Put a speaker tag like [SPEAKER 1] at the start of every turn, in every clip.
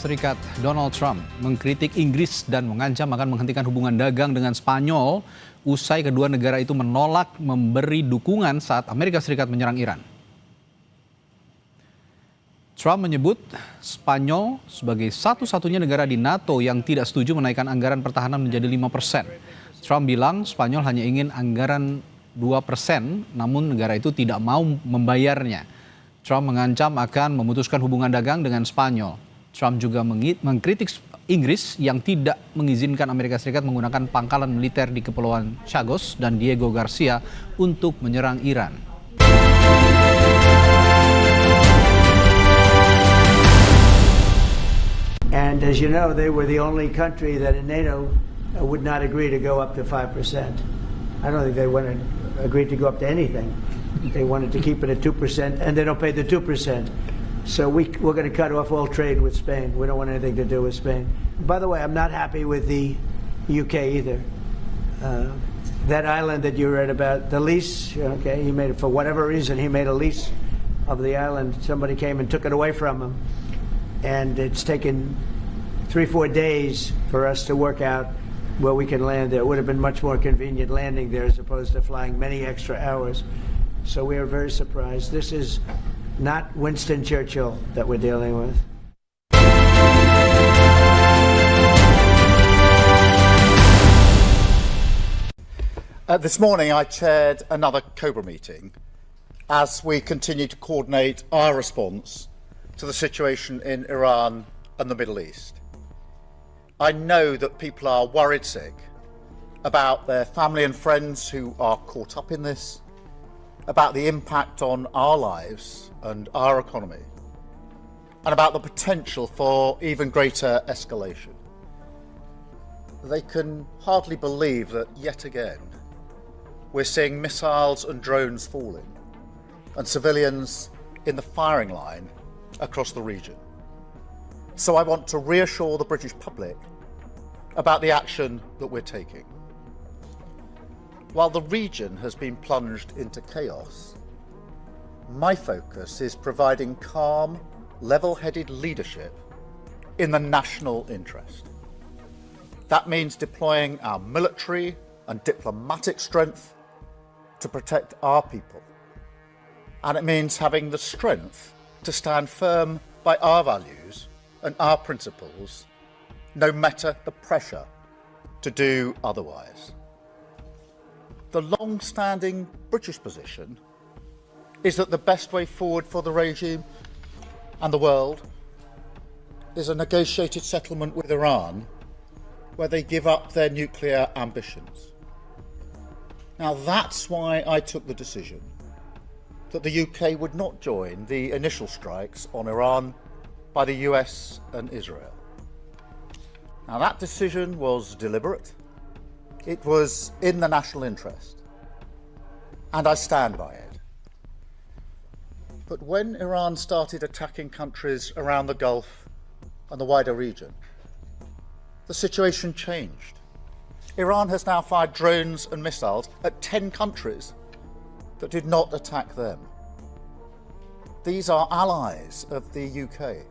[SPEAKER 1] Serikat Donald Trump mengkritik Inggris dan mengancam akan menghentikan hubungan dagang dengan Spanyol usai kedua negara itu menolak memberi dukungan saat Amerika Serikat menyerang Iran. Trump menyebut Spanyol sebagai satu-satunya negara di NATO yang tidak setuju menaikkan anggaran pertahanan menjadi 5%. Trump bilang Spanyol hanya ingin anggaran 2%, namun negara itu tidak mau membayarnya. Trump mengancam akan memutuskan hubungan dagang dengan Spanyol. Trump juga mengkritik Inggris yang tidak mengizinkan Amerika Serikat menggunakan pangkalan militer di Kepulauan Chagos dan Diego Garcia untuk menyerang Iran.
[SPEAKER 2] And as you know, they were the only country that in NATO would not agree to go up to 5%. I don't think they want to agree to go up to anything. They wanted to keep it at 2%, and they don't pay the 2%. So we're going to cut off all trade with Spain. We don't want anything to do with Spain. By the way, I'm not happy with the UK either. That island that you read about, the lease, okay, he made it for whatever reason, he made a lease of the island. Somebody came and took it away from him. And it's taken 3-4 days for us to work out where we can land there. It would have been much more convenient landing there as opposed to flying many extra hours. So we are very surprised. This is not Winston Churchill that we're dealing with.
[SPEAKER 3] This morning I chaired another COBRA meeting as we continue to coordinate our response to the situation in Iran and the Middle East. I know that people are worried sick about their family and friends who are caught up in this, about the impact on our lives and our economy, and about the potential for even greater escalation. They can hardly believe that yet again we're seeing missiles and drones falling and civilians in the firing line across the region. So I want to reassure the British public about the action that we're taking. While the region has been plunged into chaos, my focus is providing calm, level-headed leadership in the national interest. That means deploying our military and diplomatic strength to protect our people. And it means having the strength to stand firm by our values and our principles, no matter the pressure to do otherwise. The long-standing British position is that the best way forward for the regime and the world is a negotiated settlement with Iran where they give up their nuclear ambitions. Now that's why I took the decision that the UK would not join the initial strikes on Iran by the US and Israel. Now that decision was deliberate. It was in the national interest, and I stand by it. But when Iran started attacking countries around the Gulf and the wider region, the situation changed. Iran has now fired drones and missiles at 10 countries that did not attack them. These are allies of the UK,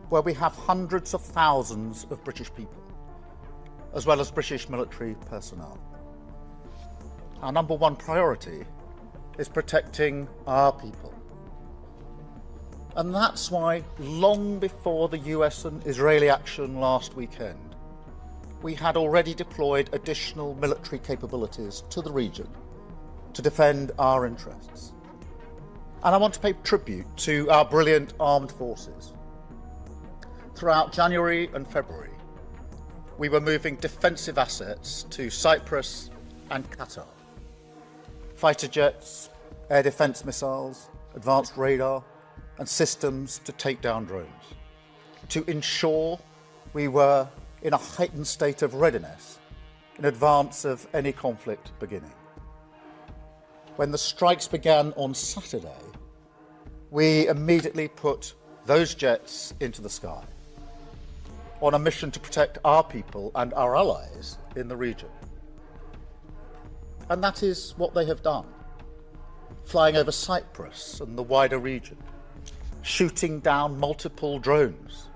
[SPEAKER 3] where we have hundreds of thousands of British people, as well as British military personnel. Our number one priority is protecting our people. And that's why, long before the US and Israeli action last weekend, we had already deployed additional military capabilities to the region to defend our interests. And I want to pay tribute to our brilliant armed forces. Throughout January and February, we were moving defensive assets to Cyprus and Qatar. Fighter jets, air defence missiles, advanced radar, and systems to take down drones, to ensure we were in a heightened state of readiness in advance of any conflict beginning. When the strikes began on Saturday, we immediately put those jets into the sky on a mission to protect our people and our allies in the region. And that is what they have done, flying over Cyprus and the wider region, shooting down multiple drones,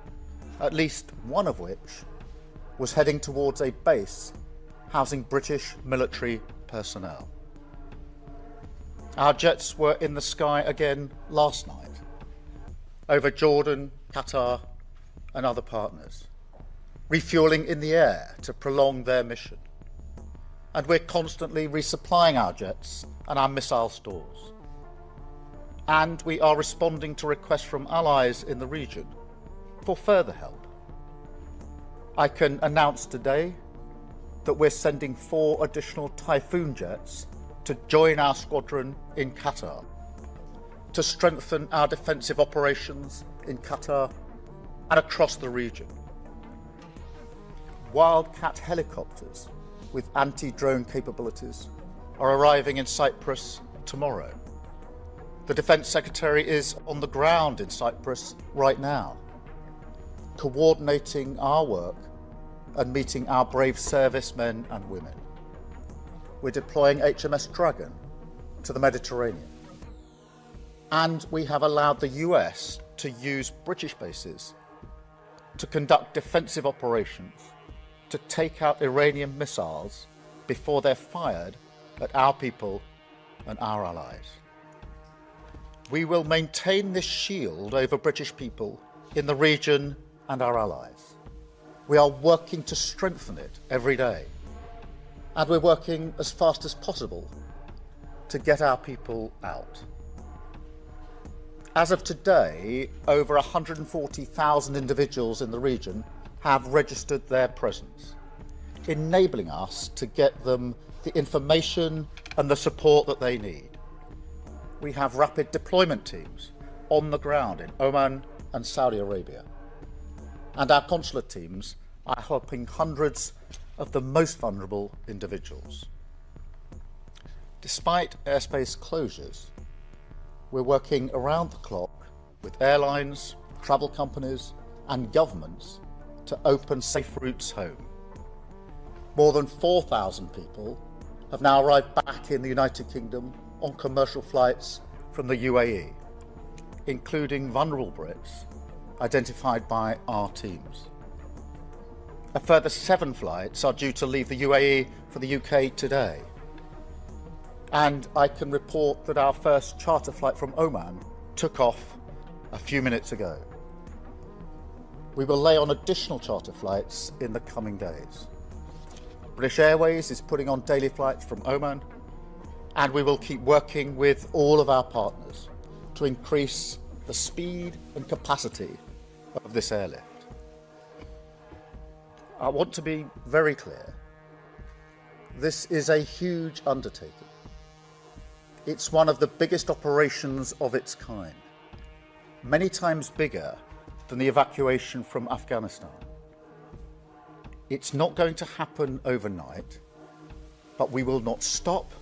[SPEAKER 3] at least one of which was heading towards a base housing British military personnel. Our jets were in the sky again last night, over Jordan, Qatar and other partners, refuelling in the air to prolong their mission. And we're constantly resupplying our jets and our missile stores. And we are responding to requests from allies in the region for further help. I can announce today that we're sending 4 additional Typhoon jets to join our squadron in Qatar, to strengthen our defensive operations in Qatar and across the region. Wildcat helicopters with anti-drone capabilities are arriving in Cyprus tomorrow. The Defence Secretary is on the ground in Cyprus right now, coordinating our work and meeting our brave servicemen and women. We're deploying HMS Dragon to the Mediterranean. And we have allowed the US to use British bases to conduct defensive operations to take out Iranian missiles before they're fired at our people and our allies. We will maintain this shield over British people in the region and our allies. We are working to strengthen it every day. And we're working as fast as possible to get our people out. As of today, over 140,000 individuals in the region have registered their presence, enabling us to get them the information and the support that they need. We have rapid deployment teams on the ground in Oman and Saudi Arabia. And our consular teams are helping hundreds of the most vulnerable individuals. Despite airspace closures, we're working around the clock with airlines, travel companies and governments to open safe routes home. More than 4,000 people have now arrived back in the United Kingdom on commercial flights from the UAE, including vulnerable Brits identified by our teams. A further 7 flights are due to leave the UAE for the UK today. And I can report that our first charter flight from Oman took off a few minutes ago. We will lay on additional charter flights in the coming days. British Airways is putting on daily flights from Oman, and we will keep working with all of our partners to increase the speed and capacity of this airlift. I want to be very clear. This is a huge undertaking. It's one of the biggest operations of its kind, many times bigger than the evacuation from Afghanistan. It's not going to happen overnight, but we will not stop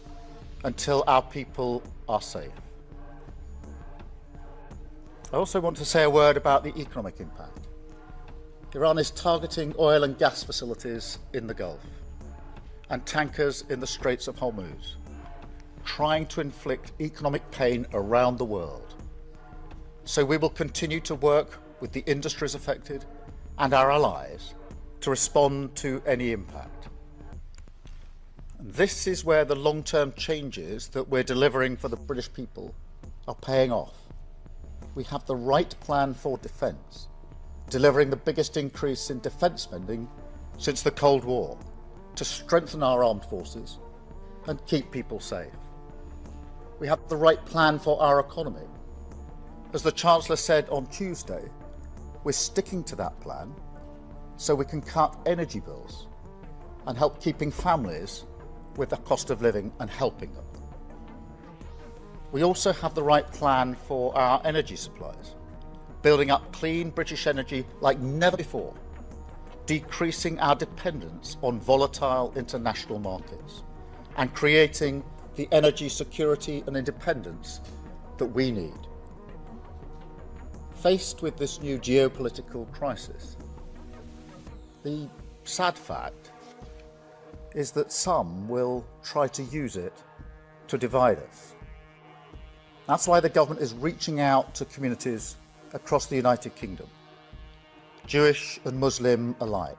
[SPEAKER 3] until our people are safe. I also want to say a word about the economic impact. Iran is targeting oil and gas facilities in the Gulf and tankers in the Straits of Hormuz, trying to inflict economic pain around the world. So we will continue to work with the industries affected and our allies to respond to any impact. This is where the long-term changes that we're delivering for the British people are paying off. We have the right plan for defence, delivering the biggest increase in defence spending since the Cold War, to strengthen our armed forces and keep people safe. We have the right plan for our economy. As the Chancellor said on Tuesday, we're sticking to that plan so we can cut energy bills and help keeping families with the cost of living and helping them. We also have the right plan for our energy supplies, building up clean British energy like never before, decreasing our dependence on volatile international markets, and creating the energy security and independence that we need. Faced with this new geopolitical crisis, the sad fact is that some will try to use it to divide us. That's why the government is reaching out to communities across the United Kingdom, Jewish and Muslim alike,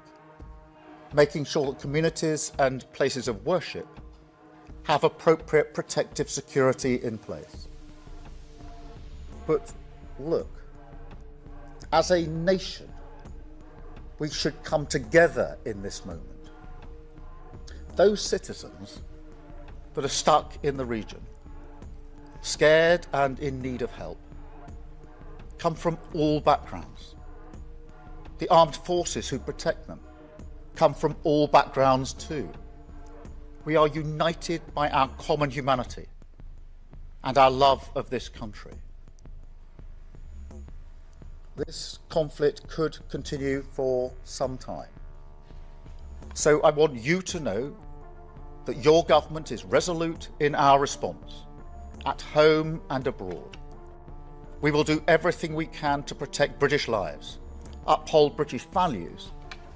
[SPEAKER 3] making sure that communities and places of worship have appropriate protective security in place. But look, as a nation, we should come together in this moment. Those citizens that are stuck in the region, scared and in need of help, come from all backgrounds. The armed forces who protect them come from all backgrounds too. We are united by our common humanity and our love of this country. This conflict could continue for some time. So I want you to know that your government is resolute in our response, at home and abroad. We will do everything we can to protect British lives, uphold British values,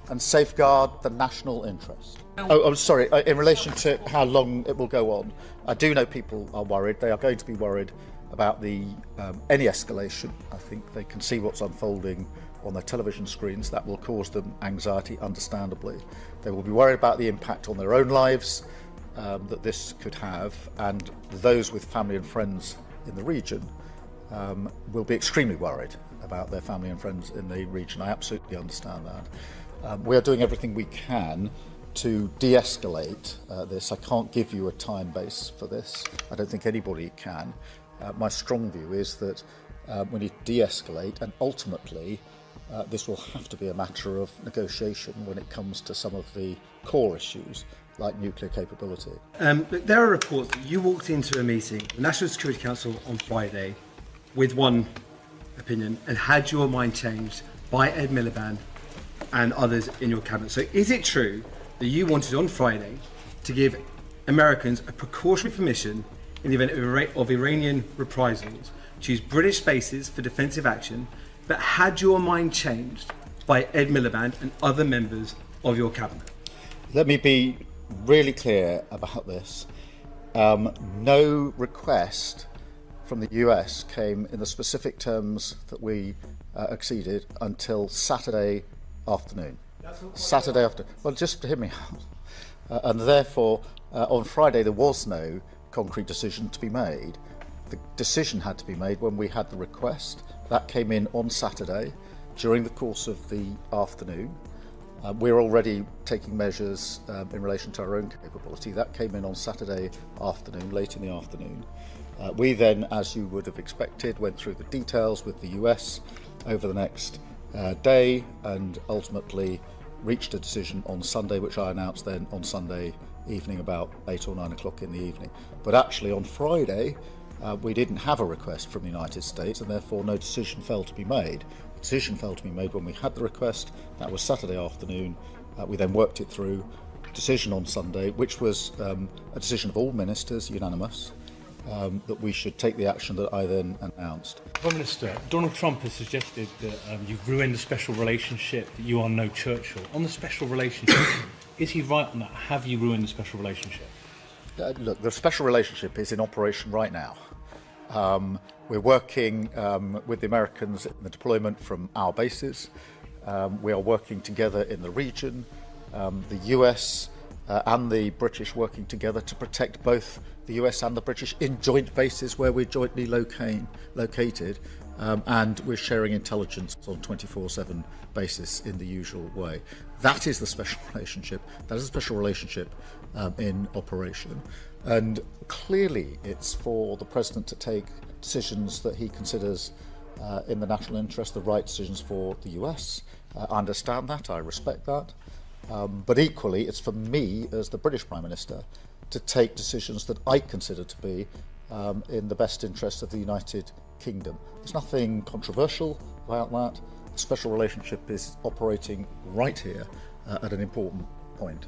[SPEAKER 3] and safeguard the national interest. Oh, I'm sorry, in relation to how long it will go on, I do know people are worried. They are going to be worried about any escalation. I think they can see what's unfolding on their television screens. That will cause them anxiety, understandably. They will be worried about the impact on their own lives that this could have, and those with family and friends in the region will be extremely worried about their family and friends in the region. I absolutely understand that. We are doing everything we can to de-escalate this. I can't give you a time base for this. I don't think anybody can. My strong view is that we need to de-escalate, and ultimately this will have to be a matter of negotiation when it comes to some of the core issues like nuclear capability.
[SPEAKER 4] There are reports that you walked into a meeting, the National Security Council on Friday, with one opinion and had your mind changed by Ed Miliband and others in your cabinet. So is it true that you wanted on Friday to give Americans a precautionary permission in the event of Iranian reprisals to use British bases for defensive action, but had your mind changed by Ed Miliband and other members of your cabinet?
[SPEAKER 3] Let me be really clear about this. No request from the US came in the specific terms that we acceded until Saturday afternoon. Saturday afternoon. Well, just hear me out. And therefore, on Friday, there was no concrete decision to be made. The decision had to be made when we had the request. That came in on Saturday during the course of the afternoon. We're already taking measures in relation to our own capability. That came in on Saturday afternoon, late in the afternoon. We then, as you would have expected, went through the details with the US over the next day and ultimately reached a decision on Sunday, which I announced then on Sunday evening about 8 or 9 o'clock in the evening. But actually on Friday, we didn't have a request from the United States, and therefore no decision fell to be made. The decision fell to be made when we had the request. That was Saturday afternoon. We then worked it through. Decision on Sunday, which was a decision of all ministers, unanimous, that we should take the action that I then announced.
[SPEAKER 5] Prime Minister, Donald Trump has suggested that you've ruined the special relationship, that you are no Churchill. On the special relationship, is he right on that? Have you ruined the special relationship?
[SPEAKER 3] Look, the special relationship is in operation right now. We're working with the Americans in the deployment from our bases. We are working together in the region. The US and the British working together to protect both the US and the British in joint bases where we're jointly located, and we're sharing intelligence on 24/7 basis in the usual way. That is the special relationship. That is a special relationship in operation. And clearly it's for the President to take decisions that he considers in the national interest, the right decisions for the US. I understand that, I respect that. But equally, it's for me, as the British Prime Minister, to take decisions that I consider to be in the best interest of the United Kingdom. There's nothing controversial about that. The special relationship is operating right here at an important point.